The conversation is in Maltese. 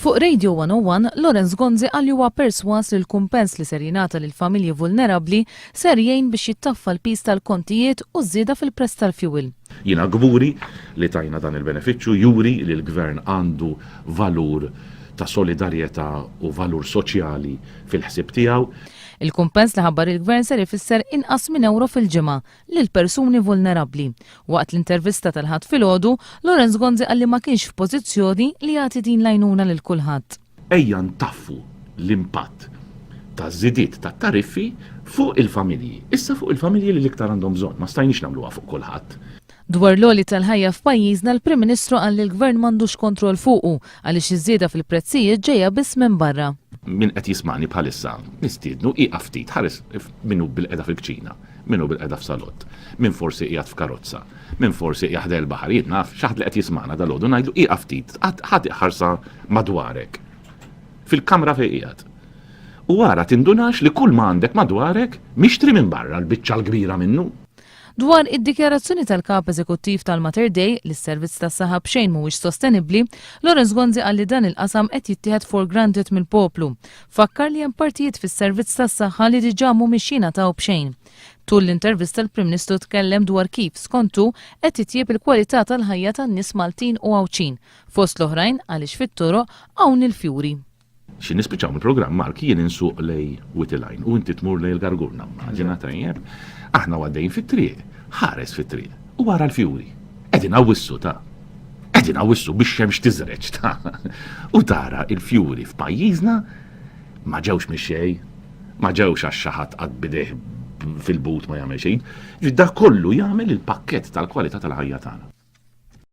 Fuq Radio 101, Lorenz Gonzi għal huwa perswas li l-kumpens li ser jingħata lil familji vulnerabbli ser jgħin biex jittaffa l-pis tal-kontijiet u żieda fil-prezz tal-fuel. Jiena gburi li tajna dan il-benefiċċju juri li l-gvern għandu valur ta' solidarjetà u valur soċjali fil-ħsieb tiegħu. Il-kumpens li ħabbar il-gvern ser ifisser inqas minn euro fil-ġimgħa lil persuni vulnerabbli. Waqt l-intervista tal-ħadd filgħodu, Lorenz Gonzi qal li ma kienx f'pożizzjoni li jagħti din l-għajnuna lil kulħadd. Ejja ntaffu l-impatt ta' żidiet ta' tariffi fuq il-familji. Issa fuq il-familji li l-iktar għandhom bżonn, ma stajniex nagħmluha fuq kulħadd. Dwar l-għoli tal-ħajja f'pajjiżna l-Prim Ministru qal li l-Gvern m'għandux kontroll fuqu għaliex iż-żieda fil-prezzijiet ġejja biss minn barra. Min qed jismani bħalissa nistiednu qiegħa ftit ħares minnu bil-qeda fil-kċina, minnu bil-qeda f'salott, min forsi qiegħed f'karozza, min forsi qiegħed il-baħar, naf xaħd li qed jismana dal-għodu ngħidu qiegħa ftit, ħadd ħarsa madwarek fil-kamra fejn qiegħed. U wara tindunax li kull ma għandek madwarek mixtri minn barra l-biċċa l-kbira minnu. Dwar id-dikjarazzjoni tal-Kap Eżekuttiv tal-Mater Dei li s-servizz tas-saħħa b'xejn mhuwiex sostenibbli, Lorenz Gonzi qal li dan il-qasam qed jittieħed for granted mill-poplu. Fakkar li hemm partijiet fis-servizz tas-saħħa li diġà mhumiex jingħataw b'xejn. Tul l-intervista l-Prim Ministru tkellem dwar kif skontu qed titjieb il-kwalità tal-ħajja tan-nies Maltin u Għawċin, fost l-oħrajn għaliex fit-toroq hawn il-fjuri. Xi nispiċċaw mill-programm Malki jien insuq lej Witilajn u inti tmur lej l-Gargurna. Ġena tajjeb, aħna għaddejn fit-triq, ħares fit-triq u wara l-fjuri. Qegħdin għawissu ta' qegħdin għawissu biex xemx tiżreġ ta' u tara il-fjuri f'pajjiżna ma ġewx mixej, ma ġewx għax xi ħadd qatt bideh fil-but ma jagħmel xejn. Dak kollu jagħmel il-pakkett tal-kwalità tal-ħajja tagħna.